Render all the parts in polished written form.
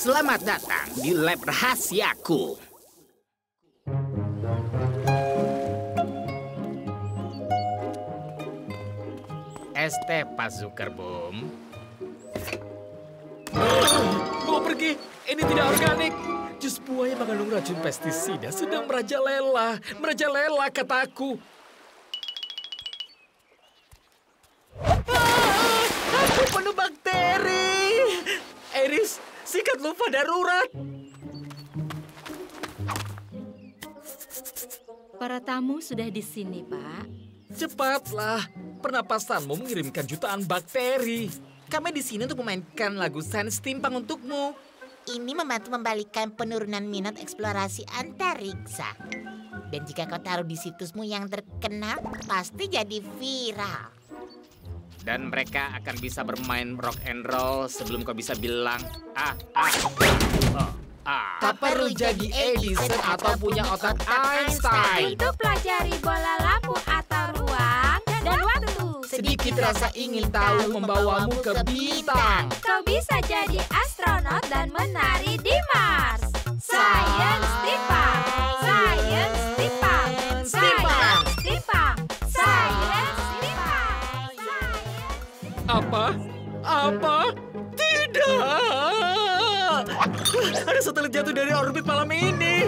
Selamat datang di lab rahasiaku. ST Pak Zuckerboom. Mau pergi? Ini tidak organik. Jus buah yang mengandung racun pestisida sedang merajalela. Merajalela, kataku. Aku penuh bakteri. Iris, sikat lupa darurat. Para tamu sudah di sini, Pak. Cepatlah, pernapasanmu mengirimkan jutaan bakteri. Kami di sini untuk memainkan lagu Sains Timpang untukmu. Ini membantu membalikan penurunan minat eksplorasi antariksa. Dan jika kau taruh di situsmu yang terkenal, pasti jadi viral. Dan mereka akan bisa bermain rock and roll sebelum kau bisa bilang Tak perlu jadi Edison atau punya otak Einstein. Itu pelajari bola lampu atau ruang dan waktu. Sedikit rasa ingin tahu membawamu ke bintang. Kau bisa jadi astronot dan menari di Mars. Science Tipang, Science Tipang, Science Tipang, Science Tipang. Apa? Tidak! Ada satelit jatuh dari orbit malam ini.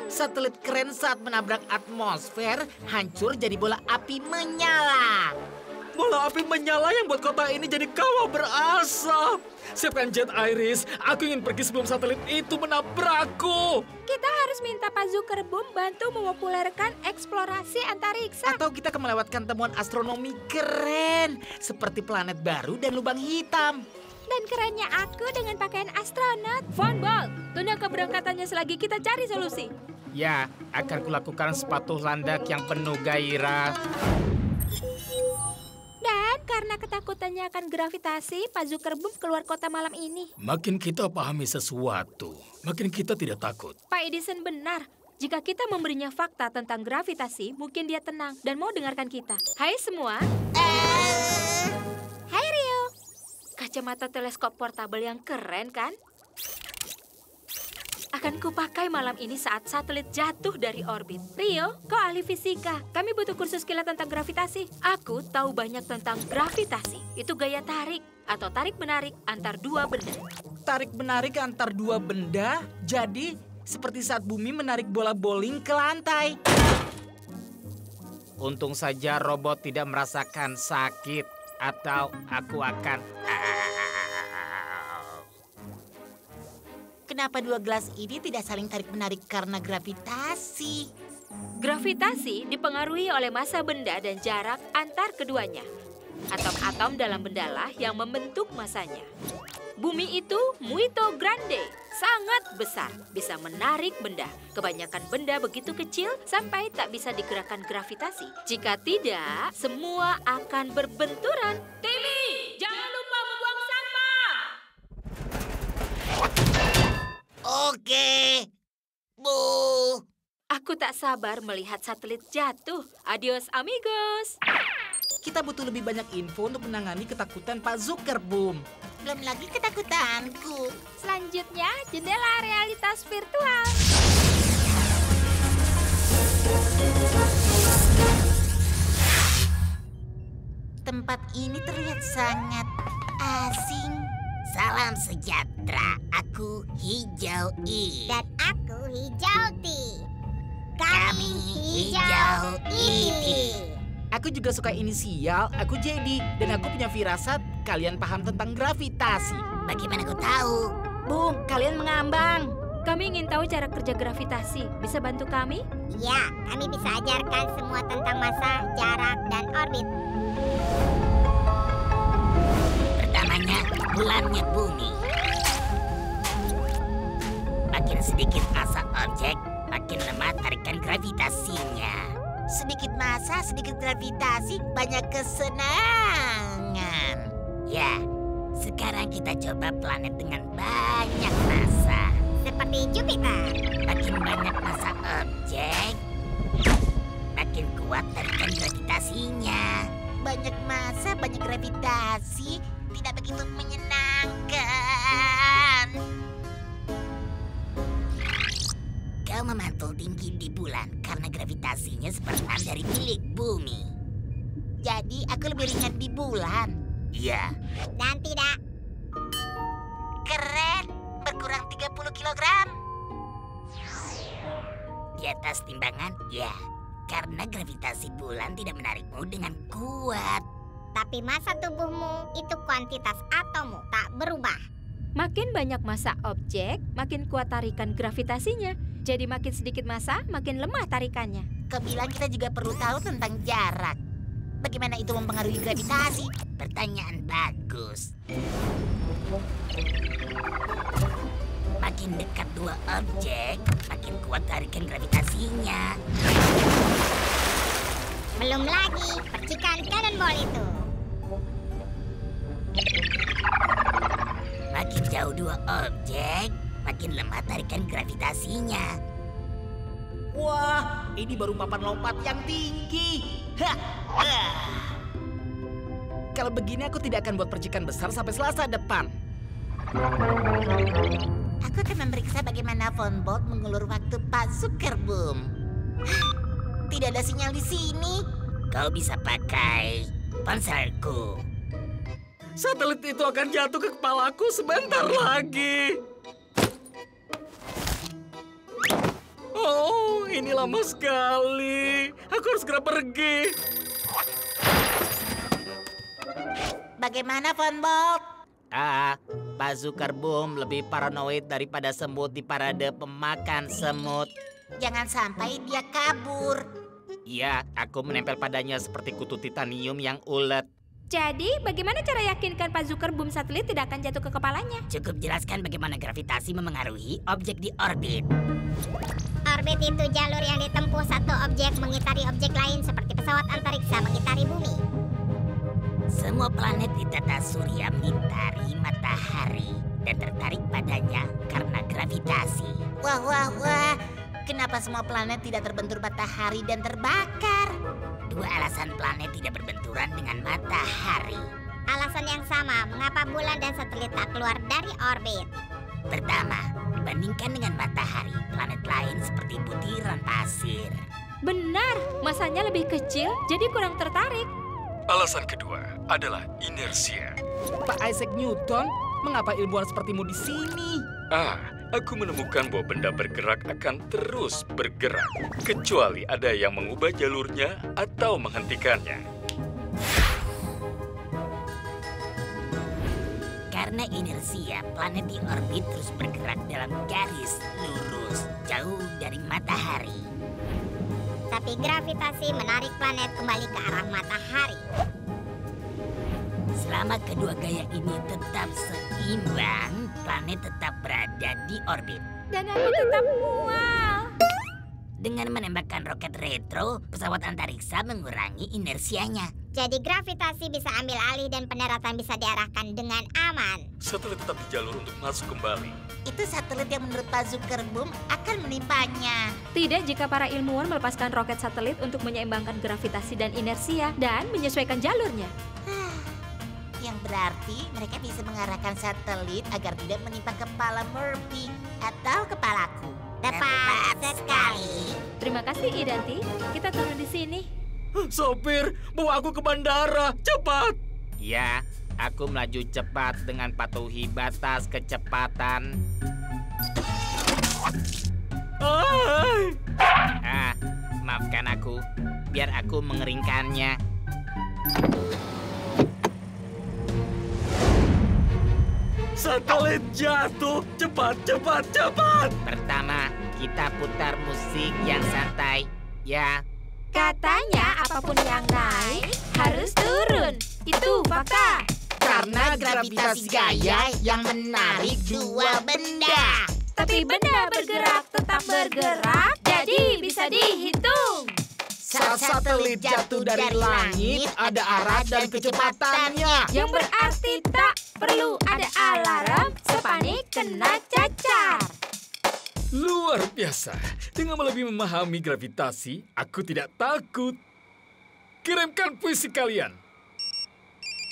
Satelit keren saat menabrak atmosfer, hancur jadi bola api menyala. Bola api menyala yang buat kota ini jadi kawah berasap. Siapkan jet, Iris. Aku ingin pergi sebelum satelit itu menabrakku. Kita harus minta Pak Zuckerboom bantu mempopulerkan eksplorasi antariksa. Atau kita akan melewatkan temuan astronomi keren, seperti planet baru dan lubang hitam. Dan kerennya aku dengan pakaian astronot. Von Ball, tunda keberangkatannya selagi kita cari solusi. Ya, akan kulakukan sepatu landak yang penuh gairah. Dan karena ketakutannya akan gravitasi, Pak Zuckerboom keluar kota malam ini. Makin kita pahami sesuatu, makin kita tidak takut. Pak Edison benar. Jika kita memberinya fakta tentang gravitasi, mungkin dia tenang dan mau dengarkan kita. Hai semua. Hai Rio. Kacamata teleskop portabel yang keren kan? Akan kupakai malam ini saat satelit jatuh dari orbit. Rio, kau ahli fisika. Kami butuh kursus kilat tentang gravitasi. Aku tahu banyak tentang gravitasi. Itu gaya tarik atau tarik-menarik antar dua benda. Tarik-menarik antar dua benda, jadi seperti saat bumi menarik bola bowling ke lantai. Untung saja robot tidak merasakan sakit, atau aku akan... Kenapa dua gelas ini tidak saling tarik-menarik karena gravitasi? Gravitasi dipengaruhi oleh massa benda dan jarak antar keduanya. Atom-atom dalam bendalah yang membentuk massanya. Bumi itu muito grande, sangat besar, bisa menarik benda. Kebanyakan benda begitu kecil sampai tak bisa digerakkan gravitasi. Jika tidak, semua akan berbenturan. Timmy, jangan lupa membuang sampah! Oke, Bu. Aku tak sabar melihat satelit jatuh. Adios, amigos. Kita butuh lebih banyak info untuk menangani ketakutan Pak Zuckerboom. Belum lagi ketakutanku. Selanjutnya, jendela realitas virtual. Tempat ini terlihat sangat asing. Salam sejahtera, aku Hijau I. Dan aku Hijau T. Kami Hijau I. Aku juga suka inisial, aku JD. Dan aku punya firasat kalian paham tentang gravitasi. Bagaimana kau tahu? Bung, kalian mengambang. Kami ingin tahu cara kerja gravitasi. Bisa bantu kami? Ya, kami bisa ajarkan semua tentang massa, jarak, dan orbit. Pertamanya, bulannya bumi. Makin sedikit massa objek, makin lemah tarikan gravitasinya. Sedikit massa, sedikit gravitasi, banyak kesenangan. Ya, sekarang kita coba planet dengan banyak massa. Seperti Jupiter. Makin banyak massa objek, makin kuat tarikan gravitasinya. Banyak massa, banyak gravitasi, tidak begitu menyenangkan. Kau memantul tinggi di bulan karena gravitasinya seperempat dari milik bumi. Jadi aku lebih ringan di bulan. Iya. Dan tidak. Keren, berkurang 30 kilogram. Di atas timbangan, ya. Karena gravitasi bulan tidak menarikmu dengan kuat. Tapi massa tubuhmu itu kuantitas atommu tak berubah. Makin banyak massa objek, makin kuat tarikan gravitasinya. Jadi makin sedikit massa, makin lemah tarikannya. Kau bilang kita juga perlu tahu tentang jarak. Bagaimana itu mempengaruhi gravitasi? Pertanyaan bagus. Makin dekat dua objek, makin kuat tarikan gravitasinya. Belum lagi percikan cannonball itu. Makin jauh dua objek, makin lemah tarikan gravitasinya. Wah, ini baru papan lompat yang tinggi. Kalau begini aku tidak akan buat percikan besar sampai Selasa depan. Aku akan memeriksa bagaimana Von Bolt mengulur waktu Pak Zuckerboom. Tidak ada sinyal di sini. Kau bisa pakai ponselku. Satelit itu akan jatuh ke kepalaku sebentar lagi. Oh, ini lama sekali. Aku harus segera pergi. Bagaimana Von Bolt? Pak Zuckerboom lebih paranoid daripada semut di parade pemakan semut. Jangan sampai dia kabur. Iya, aku menempel padanya seperti kutu titanium yang ulet. Jadi, bagaimana cara yakinkan Pak Zuckerboom satelit tidak akan jatuh ke kepalanya? Cukup jelaskan bagaimana gravitasi memengaruhi objek di orbit. Orbit itu jalur yang ditempuh satu objek mengitari objek lain seperti pesawat antariksa mengitari bumi. Semua planet di tata surya mengitari matahari dan tertarik padanya karena gravitasi. Wah, wah, wah. Kenapa semua planet tidak terbentur matahari dan terbakar? Dua alasan planet tidak berbenturan dengan matahari. Alasan yang sama mengapa bulan dan satelit tak keluar dari orbit. Pertama, dibandingkan dengan matahari, planet lain seperti butiran pasir. Benar, masanya lebih kecil, jadi kurang tertarik. Alasan kedua adalah inersia. Pak Isaac Newton, mengapa ilmuwan sepertimu di sini? Aku menemukan bahwa benda bergerak akan terus bergerak, kecuali ada yang mengubah jalurnya atau menghentikannya. Karena inersia, planet di orbit terus bergerak dalam garis lurus, jauh dari matahari. Tapi gravitasi menarik planet kembali ke arah matahari. Selama kedua gaya ini tetap seimbang, planet tetap berada di orbit. Dan aku tetap mual. Dengan menembakkan roket retro, pesawat antariksa mengurangi inersianya. Jadi gravitasi bisa ambil alih dan pendaratan bisa diarahkan dengan aman. Satelit tetap di jalur untuk masuk kembali. Itu satelit yang menurut Pak Zuckerboom akan menimpanya. Tidak jika para ilmuwan melepaskan roket satelit untuk menyeimbangkan gravitasi dan inersia dan menyesuaikan jalurnya. Yang berarti mereka bisa mengarahkan satelit agar tidak menimpa kepala Murphy atau kepalaku. Tepat sekali. Terima kasih, Idanti. Kita turun di sini. Sopir, bawa aku ke bandara, cepat. Ya, aku melaju cepat dengan patuhi batas kecepatan. Maafkan aku. Biar aku mengeringkannya. Satelit jatuh. Cepat, cepat, cepat. Pertama, kita putar musik yang santai, ya. Katanya apapun yang naik harus turun. Itu fakta. Karena gravitasi Gaia yang menarik dua benda. Tapi benda bergerak tetap bergerak, jadi bisa dihitung. Saat satelit jatuh dari langit, ada arah dan kecepatannya. Yang berarti tak perlu ada alarm, sepanik kena cacar. Luar biasa. Dengan lebih memahami gravitasi, aku tidak takut. Kirimkan puisi kalian.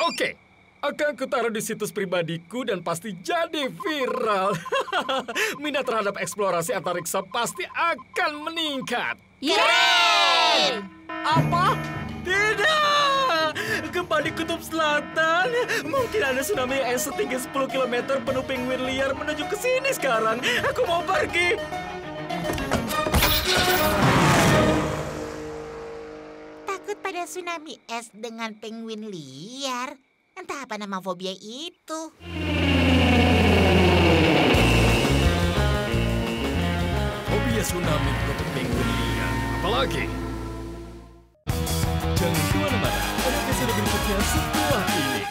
Oke, akan kutaruh di situs pribadiku dan pasti jadi viral. Minat terhadap eksplorasi antariksa pasti akan meningkat. Yeay! Apa? Tidak! Gempa di Kutub Selatan. Mungkin ada tsunami es setinggi 10 km penuh penguin liar menuju ke sini sekarang. Aku mau pergi. Takut pada tsunami es dengan penguin liar. Entah apa nama fobia itu. Fobia tsunami untuk penguin liar. Apalagi? Jangan kemana-mana, ada episode berikutnya setelah ini.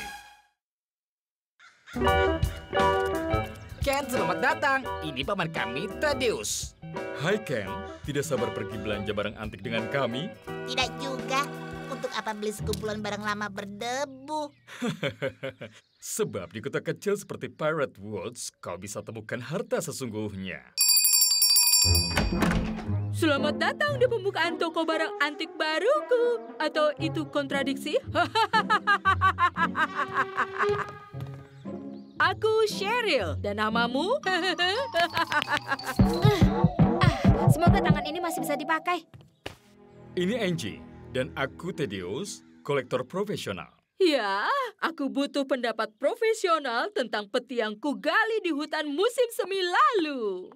Ken, selamat datang. Ini paman kami, Thaddeus. Hai Ken, tidak sabar pergi belanja barang antik dengan kami? Tidak juga. Untuk apa beli sekumpulan barang lama berdebu? Sebab di kota kecil seperti Pirate Woods, kau bisa temukan harta sesungguhnya. Selamat datang di pembukaan toko barang antik baruku. Atau itu kontradiksi? Aku Cheryl, dan namamu? Semoga tangan ini masih bisa dipakai. Ini Angie, dan aku Thaddeus, kolektor profesional. Ya, aku butuh pendapat profesional tentang peti yang kugali di hutan musim semi lalu.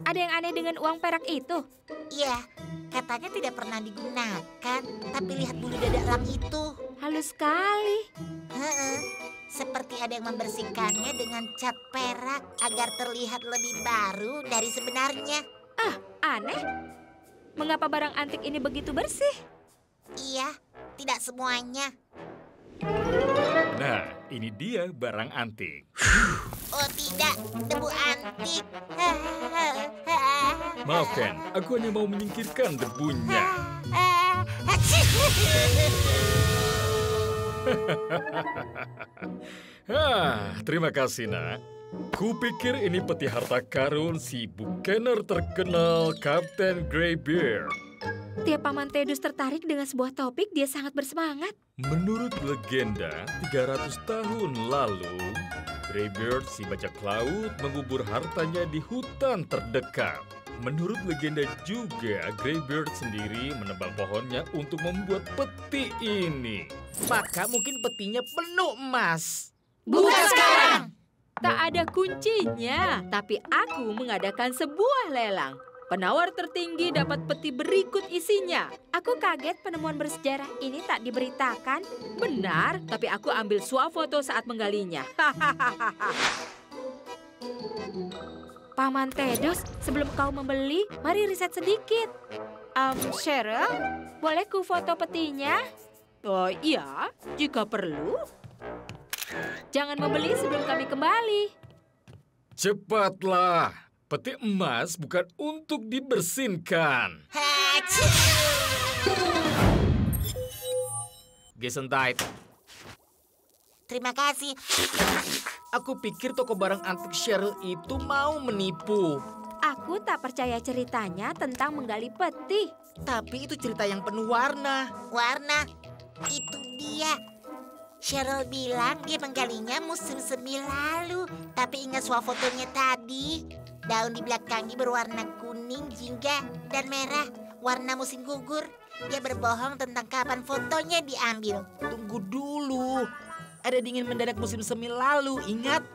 Ada yang aneh dengan uang perak itu? Iya, katanya tidak pernah digunakan. Tapi lihat bulu dada elang itu. Halus sekali. Heeh, seperti ada yang membersihkannya dengan cat perak agar terlihat lebih baru dari sebenarnya. Aneh. Mengapa barang antik ini begitu bersih? Iya, tidak semuanya. Nah, ini dia barang antik. Oh tidak, debu antik. Maaf Ken, aku hanya mau menyingkirkan debunya. Terima kasih nak. Kupikir ini peti harta karun si buccaneer terkenal Kapten Greybeard. Tiap Paman Thaddeus tertarik dengan sebuah topik, dia sangat bersemangat. Menurut legenda, 300 tahun lalu, Greybeard si bajak laut mengubur hartanya di hutan terdekat. Menurut legenda juga, Greybeard sendiri menebang pohonnya untuk membuat peti ini. Maka mungkin petinya penuh emas. Buka sekarang! Tak ada kuncinya, tapi aku mengadakan sebuah lelang. Penawar tertinggi dapat peti berikut isinya. Aku kaget penemuan bersejarah ini tak diberitakan. Benar, tapi aku ambil swafoto saat menggalinya. Paman Thaddeus, sebelum kau membeli, mari riset sedikit. Cheryl, boleh ku foto petinya? Oh iya, jika perlu. Jangan membeli sebelum kami kembali. Cepatlah, peti emas bukan untuk dibersihkan. Gesundheit. Terima kasih. Aku pikir toko barang antik Cheryl itu mau menipu. Aku tak percaya ceritanya tentang menggali peti. Tapi itu cerita yang penuh warna. Warna, itu dia. Cheryl bilang dia menggalinya musim semi lalu. Tapi ingat swafotonya tadi. Daun di belakangnya berwarna kuning, jingga, dan merah. Warna musim gugur. Dia berbohong tentang kapan fotonya diambil. Tunggu dulu. Ada dingin mendadak musim semi lalu, ingat?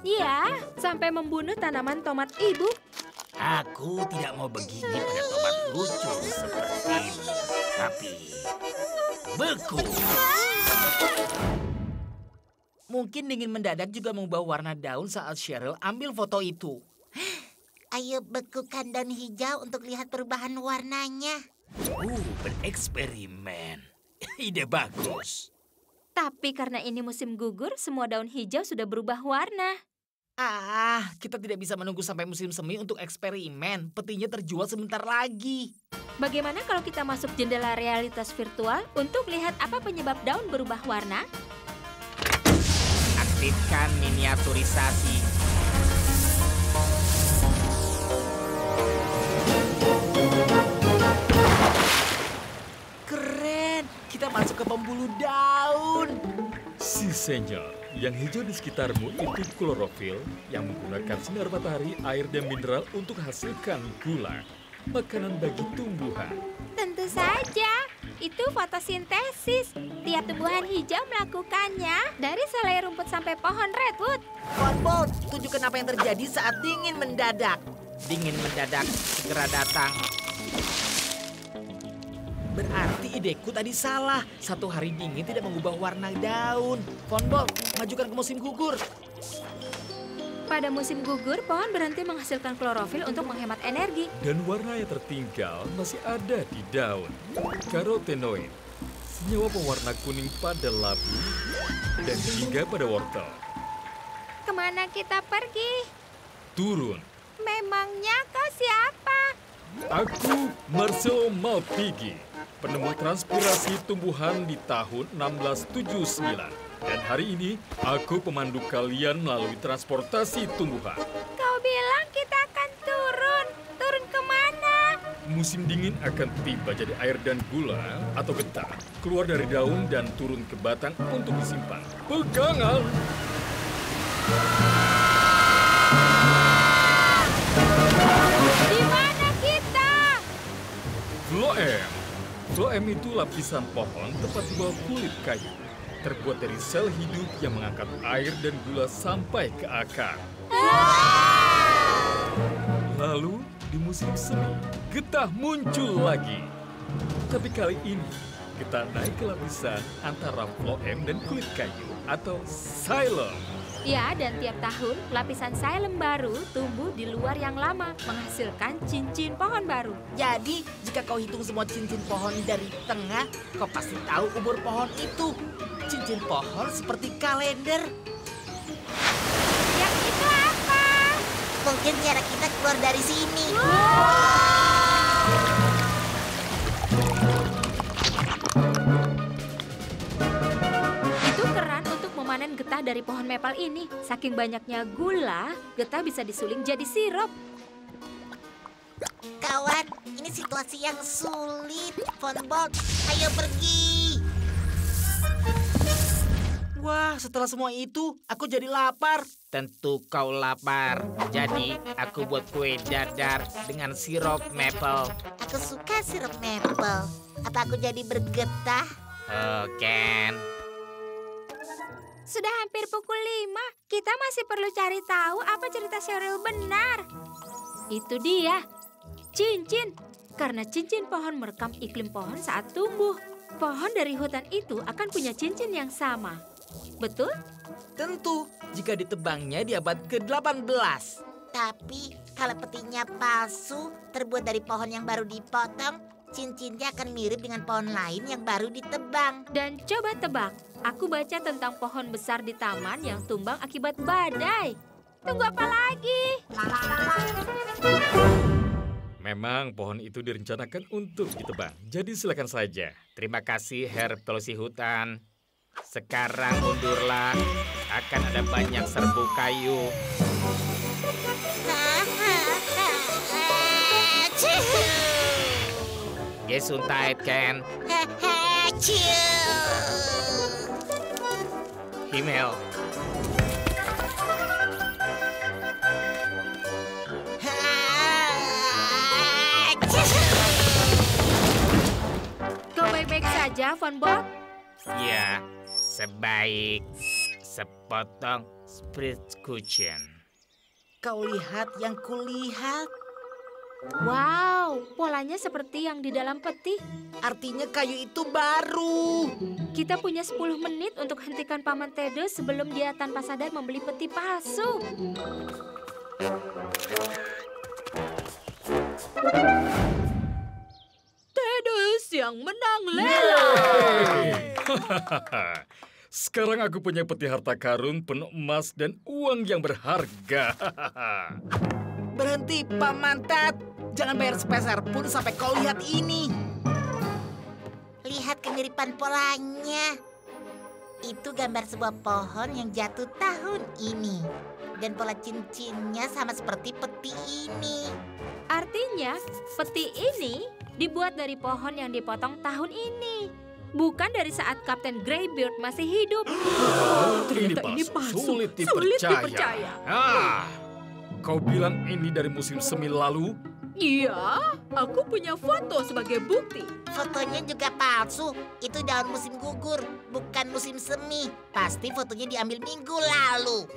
Iya, sampai membunuh tanaman tomat ibu. Aku tidak mau begini pada tomat lucu seperti ini. Tapi beku. Mungkin dingin mendadak juga mengubah warna daun saat Cheryl ambil foto itu. Ayo bekukan daun hijau untuk lihat perubahan warnanya. Bereksperimen. Ide bagus. Tapi karena ini musim gugur, semua daun hijau sudah berubah warna. Kita tidak bisa menunggu sampai musim semi untuk eksperimen. Petinya terjual sebentar lagi. Bagaimana kalau kita masuk jendela realitas virtual untuk lihat apa penyebab daun berubah warna? Aktifkan miniaturisasi. Keren, kita masuk ke pembuluh daun. Si senyor yang hijau di sekitarmu itu klorofil yang menggunakan sinar matahari, air, dan mineral untuk hasilkan gula. Makanan bagi tumbuhan. Tentu saja, itu fotosintesis. Tiap tumbuhan hijau melakukannya, dari selai rumput sampai pohon redwood. Bonbon, tunjukkan apa yang terjadi saat dingin mendadak. Dingin mendadak segera datang. Berarti ideku tadi salah. Satu hari dingin tidak mengubah warna daun. Bonbon, majukan ke musim gugur. Pada musim gugur, pohon berhenti menghasilkan klorofil untuk menghemat energi. Dan warna yang tertinggal masih ada di daun. Karotenoid, senyawa pewarna kuning pada labu dan juga pada wortel. Kemana kita pergi? Turun. Memangnya kau siapa? Aku Marcelo Malpighi, penemu transpirasi tumbuhan di tahun 1679. Dan hari ini, aku pemandu kalian melalui transportasi tumbuhan. Kau bilang kita akan turun. Turun kemana? Musim dingin akan tiba, jadi air dan gula atau getah keluar dari daun dan turun ke batang untuk disimpan. Pegangan! Di mana kita? Phloem. Phloem itu lapisan pohon tepat di bawah kulit kayu. Terbuat dari sel hidup yang mengangkat air dan gula sampai ke akar. Lalu, di musim semi, getah muncul lagi. Tapi kali ini, getah naik ke lapisan antara phloem dan kulit kayu atau xylem. Ya, dan tiap tahun lapisan xylem baru tumbuh di luar yang lama, menghasilkan cincin pohon baru. Jadi, jika kau hitung semua cincin pohon dari tengah, kau pasti tahu umur pohon itu. Cincin pohon seperti kalender. Yang itu apa? Mungkin cara kita keluar dari sini. Itu keran untuk memanen getah dari pohon maple ini. Saking banyaknya gula, getah bisa disuling jadi sirup. Kawan, ini situasi yang sulit. Bonbon, ayo pergi. Wah, setelah semua itu, aku jadi lapar. Tentu kau lapar. Jadi aku buat kue dadar dengan sirup maple. Aku suka sirup maple. Apa aku jadi bergetah? Ken. Sudah hampir pukul 5. Kita masih perlu cari tahu apa cerita Cheryl benar. Itu dia, cincin. Karena cincin pohon merekam iklim pohon saat tumbuh. Pohon dari hutan itu akan punya cincin yang sama. Betul? Tentu, jika ditebangnya di abad ke-18. Tapi kalau petinya palsu, terbuat dari pohon yang baru dipotong, cincinnya akan mirip dengan pohon lain yang baru ditebang. Dan coba tebak, aku baca tentang pohon besar di taman yang tumbang akibat badai. Tunggu apa lagi? Memang pohon itu direncanakan untuk ditebang. Jadi silakan saja. Terima kasih, Herb Pelosi Hutan. Sekarang mundurlah, akan ada banyak serbu kayu. Gesundheit, Ken. Himmel. Kau baik-baik saja, Von Bob? Ya, sebaik sepotong Spritzkuchen. Kau lihat yang kulihat. Wow, polanya seperti yang di dalam peti. Artinya kayu itu baru. Kita punya 10 menit untuk hentikan Paman Tede sebelum dia tanpa sadar membeli peti palsu. Tedus yang menang lelang. Sekarang aku punya peti harta karun penuh emas dan uang yang berharga. Berhenti, Paman Ted. Jangan bayar sepeser pun sampai kau lihat ini. Lihat kemiripan polanya. Itu gambar sebuah pohon yang jatuh tahun ini. Dan pola cincinnya sama seperti peti ini. Artinya, peti ini dibuat dari pohon yang dipotong tahun ini. Bukan dari saat Kapten Greybeard masih hidup. Ternyata ini palsu. Sulit dipercaya. Kau bilang ini dari musim semi lalu? Iya, aku punya foto sebagai bukti. Fotonya juga palsu. Itu daun musim gugur, bukan musim semi. Pasti fotonya diambil minggu lalu.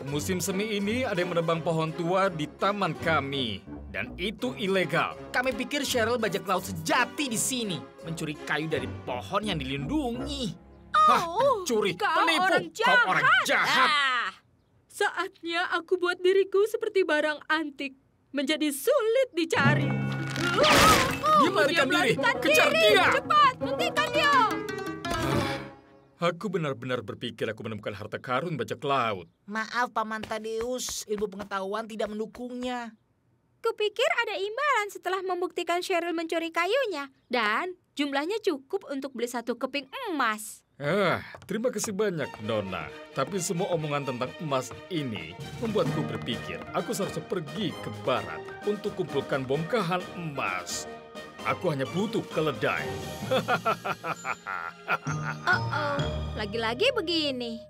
Musim semi ini ada yang menebang pohon tua di taman kami. Dan itu ilegal. Kami pikir Cheryl bajak laut sejati di sini. Mencuri kayu dari pohon yang dilindungi. Hah, pencuri, kau penipu, orang kau orang jahat. Saatnya aku buat diriku seperti barang antik. Menjadi sulit dicari. Dia melarikan diri, kejar dia. Cepat, hentikan dia. Aku benar-benar berpikir aku menemukan harta karun bajak laut. Maaf, Paman Tadeus. Ilmu pengetahuan tidak mendukungnya. Kupikir ada imbalan setelah membuktikan Cheryl mencuri kayunya. Dan jumlahnya cukup untuk beli 1 keping emas. Terima kasih banyak, Nona. Tapi semua omongan tentang emas ini membuatku berpikir aku seharusnya pergi ke barat untuk kumpulkan bongkahan emas. Aku hanya butuh keledai. Lagi-lagi begini.